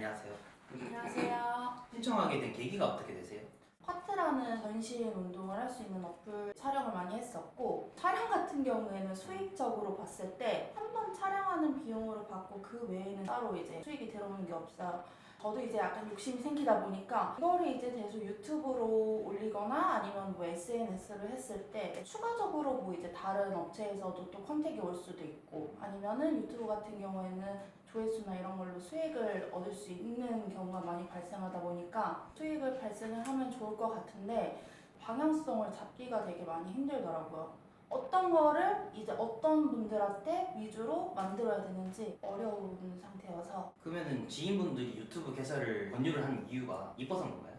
안녕하세요. 안녕하세요. 신청하게 된 계기가 어떻게 되세요? 파트라는 전신 운동을 할 수 있는 어플 촬영을 많이 했었고, 촬영 같은 경우에는 수익적으로 봤을 때 한 번 촬영하는 비용으로 받고 그 외에는 따로 이제 수익이 들어오는 게 없어요. 저도 이제 약간 욕심이 생기다 보니까 이거를 이제 계속 유튜브로 올리거나 아니면 뭐 SNS를 했을 때 추가적으로 뭐 이제 다른 업체에서도 또 컨택이 올 수도 있고, 아니면은 유튜브 같은 경우에는 조회수나 이런 걸로 수익을 얻을 수 있는 경우가 많이 발생하다 보니까 수익을 발생을 하면 좋을 것 같은데 방향성을 잡기가 되게 많이 힘들더라고요. 어떤 거를 이제 어떤 분들한테 위주로 만들어야 되는지 어려운 상태여서. 그러면은 지인분들이 유튜브 개설을 권유를 하는 이유가 이뻐서인 건가요?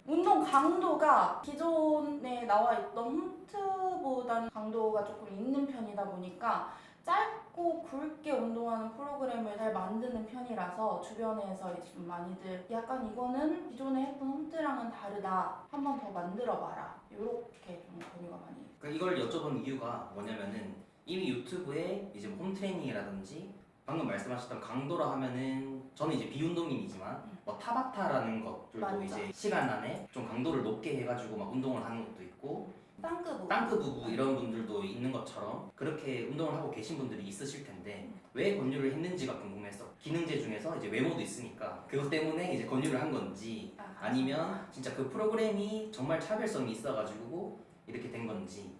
운동 강도가 기존에 나와 있던 홈트보다는 강도가 조금 있는 편이다 보니까 짧고 굵게 운동하는 프로그램을 잘 만드는 편이라서 주변에서 이제 좀 많이들 약간 이거는 기존에 했던 홈트랑은 다르다, 한 번 더 만들어봐라, 이렇게 좀 권유가 많이 해요. 그러니까 이걸 여쭤본 이유가 뭐냐면은 이미 유튜브에 이제 뭐 홈트레이닝이라든지 방금 말씀하셨던 강도라 하면은 저는 이제 비운동인이지만 뭐 타바타라는 것들도 맞아. 이제 시간 안에 좀 강도를 높게 해가지고 막 운동을 하는 것도 있고 땅끄부 땅끄부부 이런 분들도 있는 것처럼 그렇게 운동을 하고 계신 분들이 있으실 텐데 왜 권유를 했는지가 궁금했어. 기능제 중에서 이제 외모도 있으니까 그것 때문에 이제 권유를 한 건지 아니면 진짜 그 프로그램이 정말 차별성이 있어가지고 이렇게 된 건지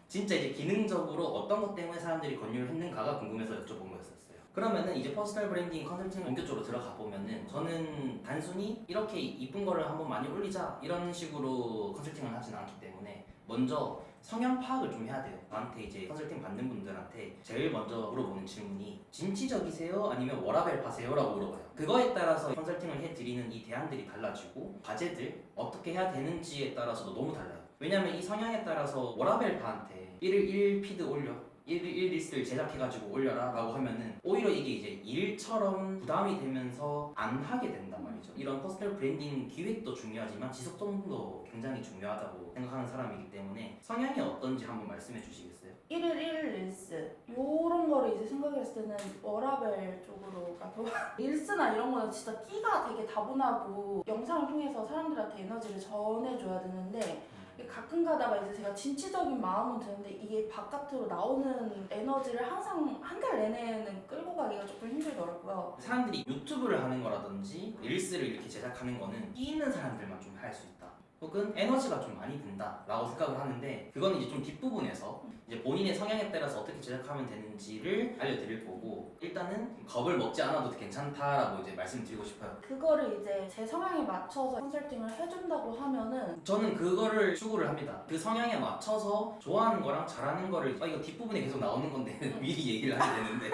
진짜 이제 기능적으로 어떤 것 때문에 사람들이 권유를 했는가가 궁금해서 여쭤본 거였었어요. 그러면은 이제 퍼스널 브랜딩 컨설팅을 본격적으로 들어가 보면은 저는 단순히 이렇게 이쁜 거를 한번 많이 올리자 이런 식으로 컨설팅을 하진 않기 때문에 먼저 성향 파악을 좀 해야 돼요. 저한테 이제 컨설팅 받는 분들한테 제일 먼저 물어보는 질문이 진취적이세요? 아니면 워라밸 파세요? 라고 물어봐요. 그거에 따라서 컨설팅을 해드리는 이 대안들이 달라지고 과제들 어떻게 해야 되는지에 따라서도 너무 달라요. 왜냐면 이 성향에 따라서 워라밸 파한테 1일 1 피드 올려 1일 1 리스트를 제작해가지고 올려라 라고 하면은 오히려 이게 이제 일처럼 부담이 되면서 안 하게 된단 말이죠. 이런 퍼스널 브랜딩 기획도 중요하지만 지속성도 굉장히 중요하다고 생각하는 사람이기 때문에 성향이 어떤지 한번 말씀해 주시겠어요? 1일 1 릴스 요런 거를 이제 생각했을 때는 워라벨 쪽으로 가도 릴스나 이런 거는 진짜 끼가 되게 다분하고 영상을 통해서 사람들한테 에너지를 전해줘야 되는데 가끔 가다가 이제 제가 진취적인 마음은 드는데 이게 바깥으로 나오는 에너지를 항상 한 달 내내는 끌고 가기가 조금 힘들더라고요. 사람들이 유튜브를 하는 거라든지 릴스를 이렇게 제작하는 거는 끼 있는 사람들만 좀 할 수 있다. 혹은 에너지가 좀 많이 든다 라고 생각을 하는데 그건 이제 좀 뒷부분에서 이제 본인의 성향에 따라서 어떻게 제작하면 되는지를 알려드릴 거고 일단은 겁을 먹지 않아도 괜찮다라고 이제 말씀드리고 싶어요. 그거를 이제 제 성향에 맞춰서 컨설팅을 해준다고 하면은 저는 그거를 추구를 합니다. 그 성향에 맞춰서 좋아하는 거랑 잘하는 거를 이거 뒷부분에 계속 나오는 건데 미리 얘기를 하게 되는데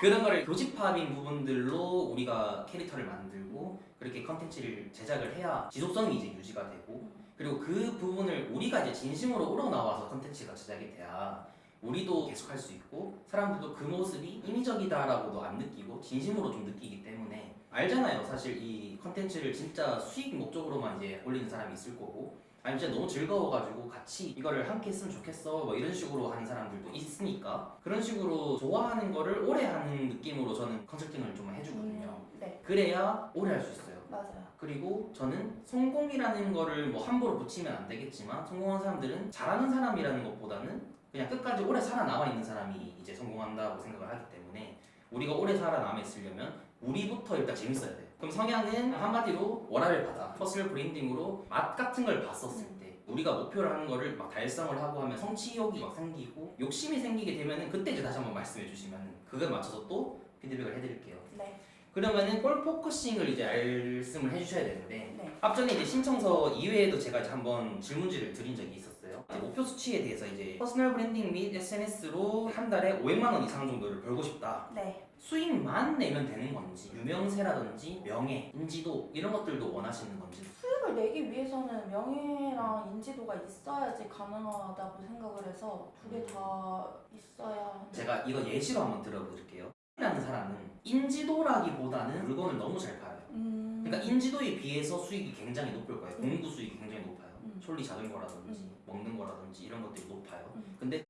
그런 거를 교집합인 부분들로 우리가 캐릭터를 만들고 그렇게 컨텐츠를 제작을 해야 지속성이 이제 유지가 되고 그리고 그 부분을 우리가 이제 진심으로 우러나와서 컨텐츠가 제작이 돼야 우리도 계속 할 수 있고 사람들도 그 모습이 인위적이다라고도 안 느끼고 진심으로 좀 느끼기 때문에 알잖아요. 사실 이 컨텐츠를 진짜 수익 목적으로만 이제 올리는 사람이 있을 거고 아니면 진짜 너무 즐거워가지고 같이 이거를 함께 했으면 좋겠어 뭐 이런 식으로 하는 사람들도 있으니까 그런 식으로 좋아하는 거를 오래 하는 느낌으로 저는 컨설팅을 좀 해주거든요. 네, 그래야 오래 할 수 있어요. 맞아요. 그리고 저는 성공이라는 거를 뭐 함부로 붙이면 안 되겠지만 성공한 사람들은 잘하는 사람이라는 것보다는 그냥 끝까지 오래 살아남아 있는 사람이 이제 성공한다고 생각을 하기 때문에 우리가 오래 살아남아 있으려면 우리부터 일단 재밌어야 돼요. 그럼 성향은 한마디로 워라밸 받아. 퍼스널 브랜딩으로 맛 같은 걸 봤었을 때 우리가 목표를 하는 거를 막 달성을 하고 하면 성취욕이 막 생기고 욕심이 생기게 되면은 그때 이제 다시 한번 말씀해 주시면 그거에 맞춰서 또 피드백을 해드릴게요. 네. 그러면은 골 포커싱을 이제 말씀을 해주셔야 되는데 네. 앞전에 이제 신청서 이외에도 제가 이제 한번 질문지를 드린 적이 있었어요. 이제 목표 수치에 대해서 이제 퍼스널 브랜딩 및 SNS로 한 달에 500만 원 이상 정도를 벌고 싶다. 네. 수익만 내면 되는 건지 유명세라든지 명예, 인지도 이런 것들도 원하시는 건지 수익을 내기 위해서는 명예랑 인지도가 있어야지 가능하다고 생각을 해서 두 개 다 있어야 하는. 제가 이거 예시로 한번 들어드릴게요. 라는 사람은 인지도라기보다는 물건을 너무 잘 팔아요. 그러니까 인지도에 비해서 수익이 굉장히 높을 거예요. 공구 수익이 굉장히 높아요. 솔리 자전거라든지 먹는 거라든지 이런 것들이 높아요. 근데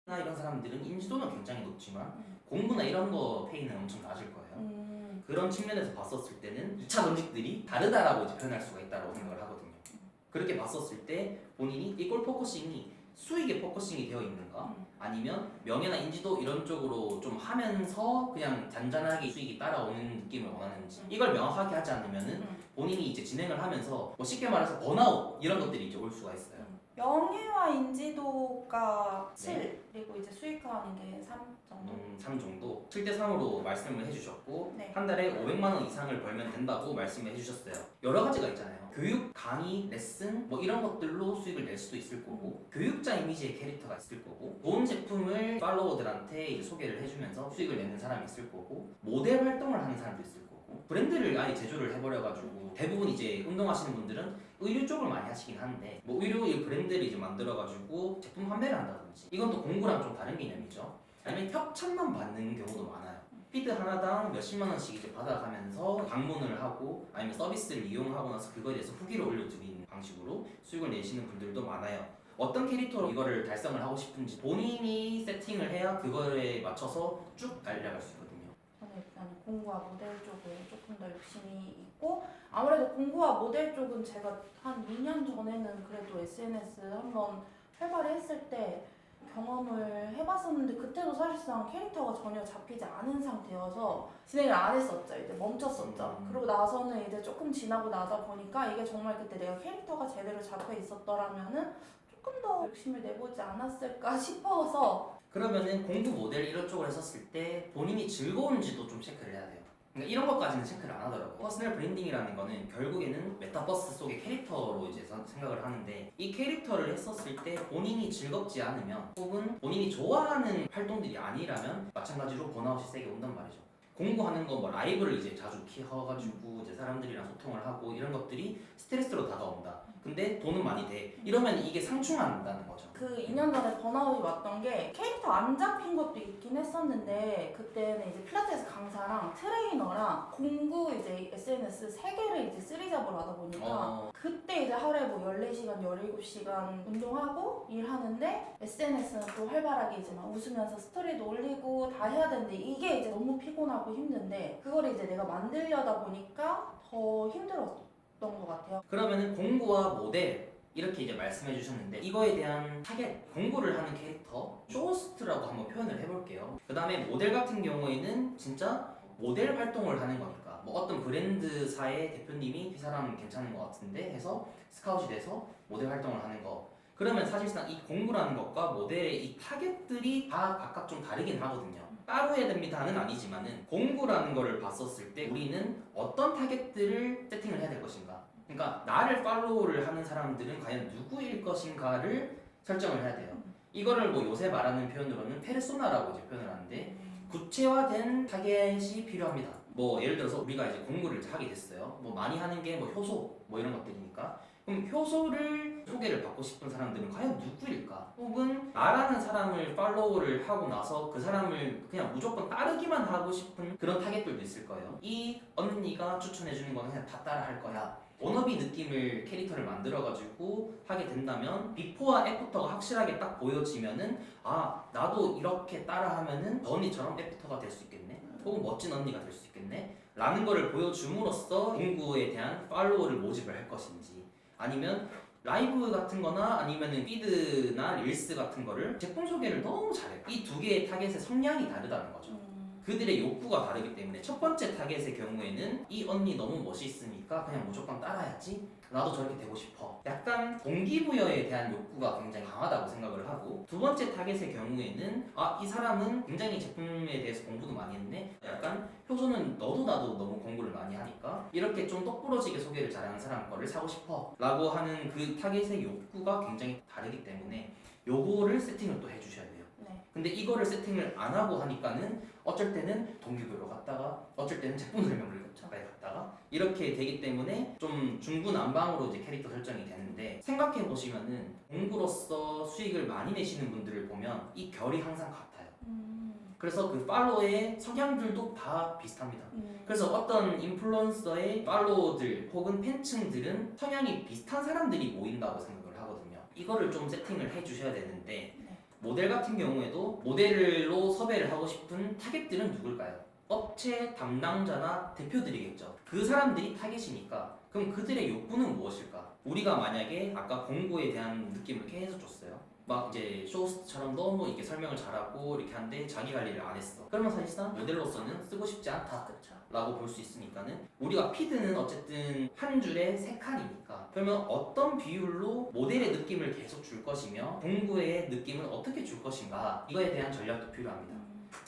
나 이런 사람들은 인지도는 굉장히 높지만 공부나 이런 거 페이는 엄청 낮을 거예요. 그런 측면에서 봤었을 때는 2차 전직들이 다르다라고 이제 표현할 수가 있다고 생각을 하거든요. 그렇게 봤었을 때 본인이 이 골 포커싱이 수익에 포커싱이 되어 있는가, 아니면 명예나 인지도 이런 쪽으로 좀 하면서 그냥 잔잔하게 수익이 따라오는 느낌을 원하는지, 이걸 명확하게 하지 않으면은 본인이 이제 진행을 하면서 뭐 쉽게 말해서 번아웃 이런 것들이 이제 올 수가 있어요. 명예와 인지도가 7, 네. 그리고 이제 수익화하는 게 3 정도. 3 정도 7대3으로 말씀을 해주셨고, 네. 한 달에 500만 원 이상을 벌면 된다고 말씀을 해주셨어요. 여러 가지가 있잖아요. 교육, 강의, 레슨 뭐 이런 것들로 수익을 낼 수도 있을 거고, 교육자 이미지의 캐릭터가 있을 거고, 좋은 제품을 팔로워들한테 이제 소개를 해주면서 수익을 내는 사람이 있을 거고, 모델 활동을 하는 사람도 있을 거고, 브랜드를 아예 제조를 해버려가지고, 대부분 이제 운동하시는 분들은 의류 쪽을 많이 하시긴 하는데, 뭐 의류 브랜드를 이제 만들어가지고 제품 판매를 한다든지, 이건 또 공구랑 좀 다른 개념이죠. 아니면 협찬만 받는 경우도 많아요. 피드 하나당 몇십만 원씩 이제 받아가면서 방문을 하고, 아니면 서비스를 이용하고 나서 그거에 대해서 후기를 올려드리는 방식으로 수익을 내시는 분들도 많아요. 어떤 캐릭터로 이거를 달성을 하고 싶은지 본인이 세팅을 해야 그거에 맞춰서 쭉 달려갈 수 있거든요. 저는 일단 공부와 모델 쪽에 조금 더 욕심이 있고, 아무래도 공부와 모델 쪽은 제가 한 2년 전에는 그래도 SNS 한번 활발히 했을 때 경험을 해봤었는데, 그때도 사실상 캐릭터가 전혀 잡히지 않은 상태여서 진행을 안 했었죠. 이제 멈췄었죠. 그러고 나서는 이제 조금 지나고 나다 보니까 이게 정말 그때 내가 캐릭터가 제대로 잡혀 있었더라면은 조금 더 욕심을 내보지 않았을까 싶어서. 그러면은 공부 모델 이런 쪽을 했었을 때 본인이 즐거운지도 좀 체크를 해야 돼요. 그러니까 이런 것까지는 체크를 안 하더라고요. 퍼스널 브랜딩이라는 거는 결국에는 메타버스 속의 캐릭터로 이제 생각을 하는데, 이 캐릭터를 했었을 때 본인이 즐겁지 않으면, 혹은 본인이 좋아하는 활동들이 아니라면 마찬가지로 번아웃이 세게 온단 말이죠. 공부하는 거 뭐 라이브를 이제 자주 키워가지고 이제 사람들이랑 소통을 하고 이런 것들이 스트레스로 다가온다. 근데 돈은 많이 돼. 이러면 이게 상충한다는 거죠. 그 2년 전에 번아웃이 왔던 게 캐릭터 안 잡힌 것도 있긴 했었는데, 그때는 이제 필라테스 강사랑 트레이너랑 공구 이제 SNS 3개를 이제 쓰리잡으로 하다 보니까 그때 이제 하루에 뭐 14시간, 17시간 운동하고 일하는데, SNS는 또 활발하게 이제 막 웃으면서 스토리도 올리고 다 해야 되는데, 이게 이제 너무 피곤하고 힘든데 그걸 이제 내가 만들려다 보니까 더 힘들었던 것 같아요. 그러면은 공부와 모델 이렇게 이제 말씀해 주셨는데, 이거에 대한 타겟, 공부를 하는 캐릭터 쇼호스트라고 한번 표현을 해볼게요. 그 다음에 모델 같은 경우에는 진짜 모델 활동을 하는 거니까, 뭐 어떤 브랜드사의 대표님이 이 사람 괜찮은 것 같은데 해서 스카웃이 돼서 모델 활동을 하는 거, 그러면 사실상 이 공부라는 것과 모델의 이 타겟들이 다 각각 좀 다르긴 하거든요. 따로 해야 됩니다는 아니지만은, 공부라는 거를 봤었을 때 우리는 어떤 타겟들을 세팅을 해야 될 것인가, 그러니까 나를 팔로우를 하는 사람들은 과연 누구일 것인가를 설정을 해야 돼요. 이거를 뭐 요새 말하는 표현으로는 페르소나라고 이제 표현을 하는데, 구체화된 타겟이 필요합니다. 뭐 예를 들어서 우리가 이제 공부를 하게 됐어요. 뭐 많이 하는 게 뭐 효소 뭐 이런 것들이니까, 그럼 효소를 소개를 받고 싶은 사람들은 과연 누구일까? 혹은 나라는 사람을 팔로우를 하고 나서 그 사람을 그냥 무조건 따르기만 하고 싶은 그런 타겟들도 있을 거예요. 이 언니가 추천해주는 거는 그냥 다 따라 할 거야. 워너비 느낌을 캐릭터를 만들어가지고 하게 된다면, 비포와 애프터가 확실하게 딱 보여지면은, 아 나도 이렇게 따라하면은 저 언니처럼 애프터가 될 수 있겠네, 혹은 멋진 언니가 될 수 있겠네 라는 거를 보여줌으로써 공구에 대한 팔로워를 모집을 할 것인지, 아니면 라이브 같은 거나 아니면은 피드나 릴스 같은 거를 제품 소개를 너무 잘해요. 이 두 개의 타겟의 성향이 다르다는 거죠. 그들의 욕구가 다르기 때문에, 첫 번째 타겟의 경우에는 이 언니 너무 멋있으니까 그냥 무조건 따라야지, 나도 저렇게 되고 싶어, 약간 동기부여에 대한 욕구가 굉장히 강하다고 생각을 하고, 두 번째 타겟의 경우에는 아 이 사람은 굉장히 제품에 대해서 공부도 많이 했네, 약간 효소는 너도 나도 너무 공부를 많이 하니까 이렇게 좀 똑부러지게 소개를 잘하는 사람 거를 사고 싶어 라고 하는 그 타겟의 욕구가 굉장히 다르기 때문에 요거를 세팅을 또 해주셔야 돼요. 근데 이거를 세팅을 안 하고 하니까는 어쩔 때는 동기부여로 갔다가 어쩔 때는 제품 설명을 가까이 갔다가 이렇게 되기 때문에 좀 중구난방으로 이제 캐릭터 설정이 되는데, 생각해 보시면은 공부로서 수익을 많이 내시는 분들을 보면 이 결이 항상 같아요. 그래서 그 팔로워의 성향들도 다 비슷합니다. 그래서 어떤 인플루언서의 팔로워들 혹은 팬층들은 성향이 비슷한 사람들이 모인다고 생각을 하거든요. 이거를 좀 세팅을 해 주셔야 되는데, 모델 같은 경우에도 모델로 섭외를 하고 싶은 타겟들은 누굴까요? 업체 담당자나 대표들이겠죠. 그 사람들이 타겟이니까 그럼 그들의 욕구는 무엇일까? 우리가 만약에 아까 공구에 대한 느낌을 계속 줬어요. 막 이제 쇼호스트처럼 너무 이렇게 설명을 잘하고 이렇게 하는데 자기 관리를 안 했어. 그러면 사실상 모델로서는 쓰고 싶지 않다. 그렇죠. 라고 볼 수 있으니까는 우리가 피드는 어쨌든 한 줄에 3칸이니까 그러면 어떤 비율로 모델의 느낌을 계속 줄 것이며 공구의 느낌을 어떻게 줄 것인가 이거에 대한 전략도 필요합니다.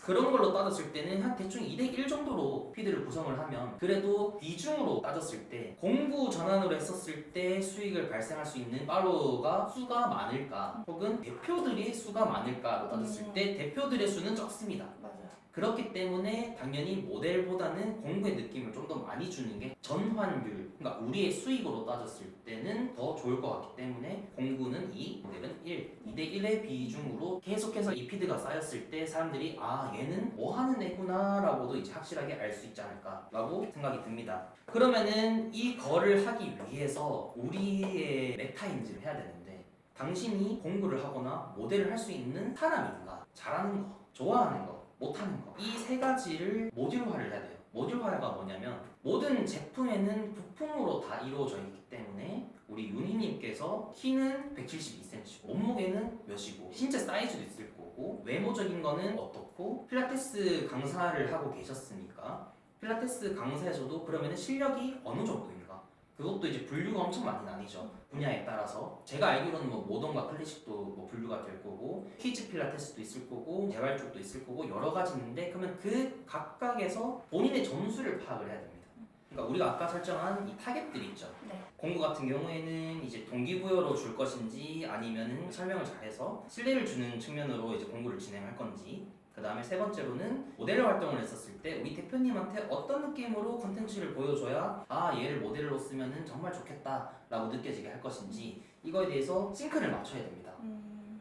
그런 걸로 따졌을 때는 한 대충 2대1 정도로 피드를 구성을 하면 그래도 비중으로 따졌을 때 공구 전환으로 했었을 때 수익을 발생할 수 있는 팔로워가 수가 많을까 혹은 대표들의 수가 많을까로 따졌을 때 대표들의 수는 적습니다. 맞아요. 그렇기 때문에 당연히 모델보다는 공구의 느낌을 좀 더 많이 주는 게 전환율, 그러니까 우리의 수익으로 따졌을 때는 더 좋을 것 같기 때문에 공구는 2, 모델은 1, 2대1의 비중으로 계속해서 이 피드가 쌓였을 때 사람들이 아 얘는 뭐 하는 애구나 라고도 이제 확실하게 알 수 있지 않을까 라고 생각이 듭니다. 그러면은 이 거를 하기 위해서 우리의 메타인지를 해야 되는데 당신이 공부를 하거나 모델을 할 수 있는 사람인가, 잘하는 거, 좋아하는 거, 못하는 거, 이 3가지를 모듈화를 해야 돼요. 모듈화가 뭐냐면 모든 제품에는 부품으로 다 이루어져 있기 때문에 우리 윤희님께서 키는 172cm, 몸무게는 몇이고 신체 사이즈도 있을 거고 외모적인 거는 어떻고 필라테스 강사를 하고 계셨으니까 필라테스 강사에서도 그러면 실력이 어느 정도인가? 그것도 이제 분류가 엄청 많이 나뉘죠. 분야에 따라서 제가 알기로는 뭐 모던과 클래식도 뭐 분류가 될 거고 키즈 필라테스도 있을 거고 재활 쪽도 있을 거고 여러 가지 있는데 그러면 그 각각에서 본인의 점수를 파악을 해야 됩니다. 그러니까 우리가 아까 설정한 이 타겟들이 있죠. 네. 공구 같은 경우에는 이제 동기부여로 줄 것인지 아니면은 설명을 잘해서 신뢰를 주는 측면으로 이제 공구를 진행할 건지 그 다음에 3번째로는 모델 활동을 했었을 때 우리 대표님한테 어떤 느낌으로 컨텐츠를 보여줘야 아 얘를 모델로 쓰면은 정말 좋겠다 라고 느껴지게 할 것인지 이거에 대해서 싱크를 맞춰야 됩니다.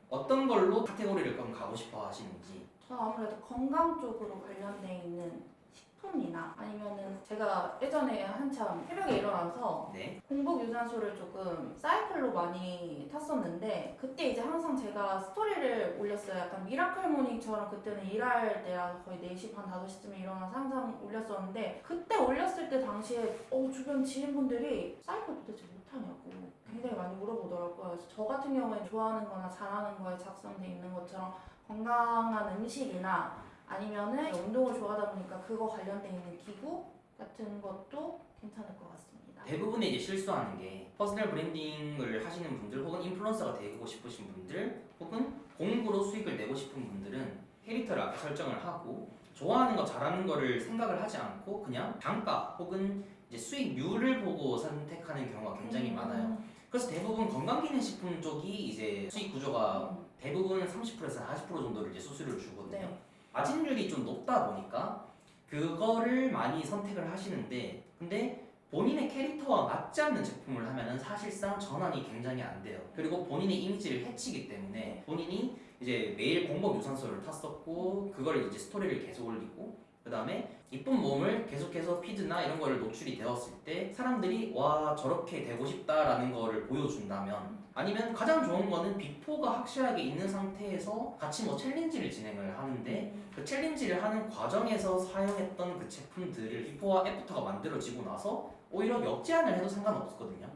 어떤 걸로 카테고리를 그럼 가고 싶어 하시는지. 저는 아무래도 건강 쪽으로 관련돼 있는 식품이나 아니면은 제가 예전에 한참 새벽에 일어나서 네. 공복 유산소를 조금 사이클로 많이 탔었는데 그때 이제 항상 제가 스토리를 올렸어요. 약간 미라클 모닝처럼 그때는 일할 때라 거의 4시 반 5시쯤에 일어나서 항상 올렸었는데 그때 올렸을 때 당시에 주변 지인분들이 사이클 도대체 못하냐고 굉장히 많이 물어보더라고요. 그래서 저 같은 경우에 좋아하는 거나 잘하는 거에 작성돼 있는 것처럼 건강한 음식이나 아니면은 운동을 좋아하다 보니까 그거 관련돼 있는 기구 같은 것도 괜찮을 것 같습니다. 대부분의 이제 실수하는 게 퍼스널 브랜딩을 하시는 분들 혹은 인플루언서가 되고 싶으신 분들 혹은 공구로 수익을 내고 싶은 분들은 캐릭터를 앞에 설정을 하고 좋아하는 거 잘하는 거를 생각을 하지 않고 그냥 단가 혹은 이제 수익률을 보고 선택하는 경우가 굉장히 많아요. 그래서 대부분 건강기능식품 쪽이 이제 수익 구조가 대부분 30%에서 40% 정도를 이제 수수료를 주거든요. 네. 마진율이 좀 높다 보니까 그거를 많이 선택을 하시는데 근데 본인의 캐릭터와 맞지 않는 제품을 하면은 사실상 전환이 굉장히 안 돼요. 그리고 본인의 이미지를 해치기 때문에 본인이 이제 매일 공복 유산소를 탔었고 그걸 이제 스토리를 계속 올리고 그 다음에 이쁜 몸을 계속해서 피드나 이런 거를 노출이 되었을 때 사람들이 와 저렇게 되고 싶다라는 거를 보여준다면 아니면 가장 좋은 거는 비포가 확실하게 있는 상태에서 같이 뭐 챌린지를 진행을 하는데 그 챌린지를 하는 과정에서 사용했던 그 제품들을 비포와 애프터가 만들어지고 나서 오히려 역제한을 해도 상관없거든요.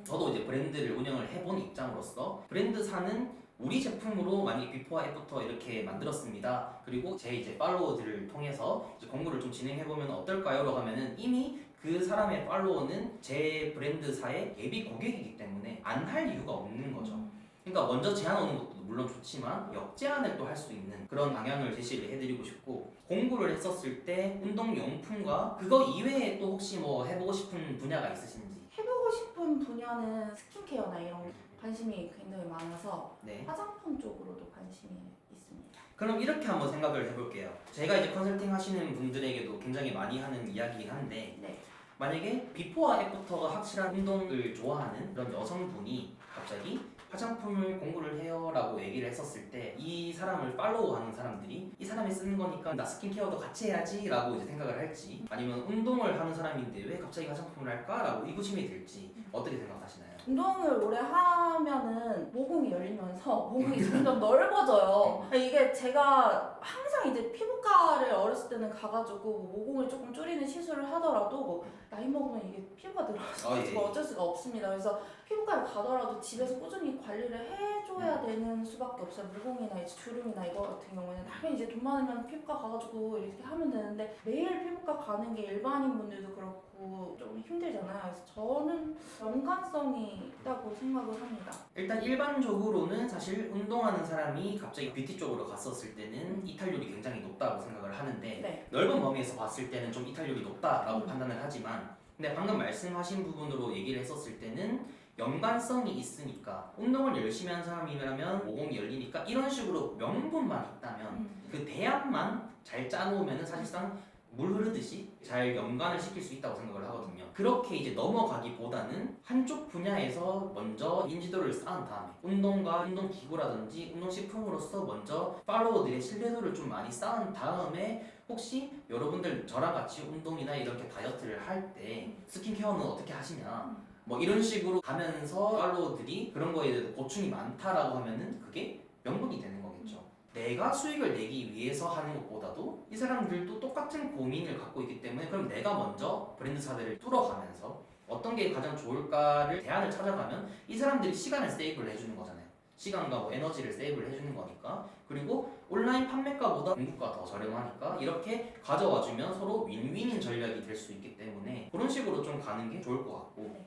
저도 이제 브랜드를 운영을 해본 입장으로서 브랜드사는 우리 제품으로 만약에 비포와 애프터 이렇게 만들었습니다. 그리고 제 이제 팔로워들을 통해서 이제 공부를 좀 진행해보면 어떨까요? 라고 하면은 이미 그 사람의 팔로워는 제 브랜드사의 예비 고객이기 때문에 안 할 이유가 없는 거죠. 그러니까 먼저 제안 오는 것도 물론 좋지만 역제안을 또 할 수 있는 그런 방향을 제시를 해드리고 싶고 공부를 했었을 때 운동용품과 그거 이외에 또 혹시 뭐 해보고 싶은 분야가 있으신지. 해보고 싶은 분야는 스킨케어나 이런 관심이 굉장히 많아서 네. 화장품 쪽으로도 관심이 있습니다. 그럼 이렇게 한번 생각을 해볼게요. 제가 이제 컨설팅 하시는 분들에게도 굉장히 많이 하는 이야기긴 한데 네. 만약에 비포와 애프터가 확실한 운동을 좋아하는 그런 여성분이 갑자기 화장품을 공부를 해요 라고 얘기를 했었을 때 이 사람을 팔로우하는 사람들이 이 사람이 쓰는 거니까 나 스킨케어도 같이 해야지 라고 이제 생각을 할지, 아니면 운동을 하는 사람인데 왜 갑자기 화장품을 할까 라고 의구심이 들지, 어떻게 생각하시나요? 운동을 오래 하면은 모공이 열리면서 모공이 점점 넓어져요. 이게 제가 항상 이제 피부과를 어렸을 때는 가가지고 모공을 조금 줄이는 시술을 하더라도 나이 먹으면 이게 피부가 늘어서 예. 어쩔 수가 없습니다. 그래서 피부과를 가더라도 집에서 꾸준히 관리를 해줘야 되는 수밖에 없어요. 모공이나 이제 주름이나 이거 같은 경우에는 당연히 이제 돈 많으면 피부과 가가지고 이렇게 하면 되는데 매일 피부과 가는 게 일반인 분들도 그렇고 좀 힘들잖아요. 그래서 저는 연관성이 있다고 생각을 합니다. 일단 일반적으로는 사실 운동하는 사람이 갑자기 뷰티 쪽으로 갔었을 때는 이탈률이 굉장히 높다고 생각을 하는데 네. 넓은 범위에서 봤을 때는 좀 이탈률이 높다라고 음. 판단을 하지만, 근데 방금 말씀하신 부분으로 얘기를 했었을 때는 연관성이 있으니까, 운동을 열심히 하는 사람이라면 모공이 열리니까 이런 식으로 명분만 있다면 그 대안만 잘 짜놓으면 사실상 물 흐르듯이 잘 연관을 시킬 수 있다고 생각을 하거든요. 그렇게 이제 넘어가기보다는 한쪽 분야에서 먼저 인지도를 쌓은 다음에 운동과 운동기구라든지 운동식품으로서 먼저 팔로워들의 신뢰도를 좀 많이 쌓은 다음에, 혹시 여러분들 저랑 같이 운동이나 이렇게 다이어트를 할 때 스킨케어는 어떻게 하시냐 뭐 이런 식으로 가면서 팔로워들이 그런 거에 대해서 고충이 많다라고 하면은 그게 명분이 되는 거겠죠. 내가 수익을 내기 위해서 하는 것보다도 이 사람들도 똑같은 고민을 갖고 있기 때문에, 그럼 내가 먼저 브랜드사들을 뚫어가면서 어떤 게 가장 좋을까를 대안을 찾아가면 이 사람들이 시간을 세이브를 해주는 거잖아요. 시간과 뭐 에너지를 세이브를 해주는 거니까. 그리고 온라인 판매가보다 공구가 더 저렴하니까 이렇게 가져와주면 서로 윈윈인 전략이 될 수 있기 때문에 그런 식으로 좀 가는 게 좋을 것 같고,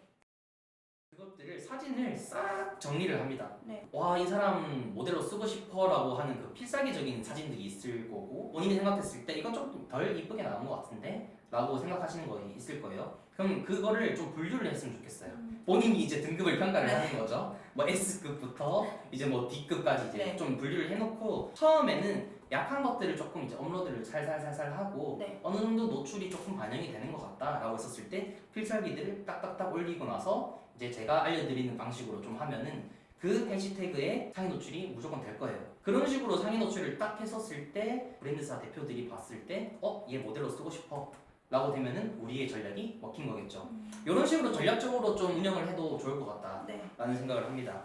그것들을 사진을 싹 정리를 합니다. 네. 와, 이 사람 모델로 쓰고 싶어라고 하는 그 필살기적인 사진들이 있을 거고, 본인이 생각했을 때 이건 좀 덜 이쁘게 나온 것 같은데 라고 생각하시는 거 있을 거예요. 그럼 그거를 좀 분류를 했으면 좋겠어요. 본인이 이제 등급을 평가를 하는 거죠. 뭐 S급부터 이제 뭐 D급까지 이제 네. 좀 분류를 해놓고, 처음에는 약한 것들을 조금 이제 업로드를 살살살살 하고 네. 어느 정도 노출이 조금 반영이 되는 것 같다라고 했었을 때 필살기들을 딱딱딱 올리고 나서 이제 제가 알려드리는 방식으로 좀 하면은 그 해시태그에 상위 노출이 무조건 될 거예요. 그런 식으로 상위 노출을 딱 했었을 때 브랜드사 대표들이 봤을 때 얘 모델로 쓰고 싶어 라고 되면은 우리의 전략이 먹힌 거겠죠. 이런 식으로 전략적으로 좀 운영을 해도 좋을 것 같다라는 네. 생각을 합니다.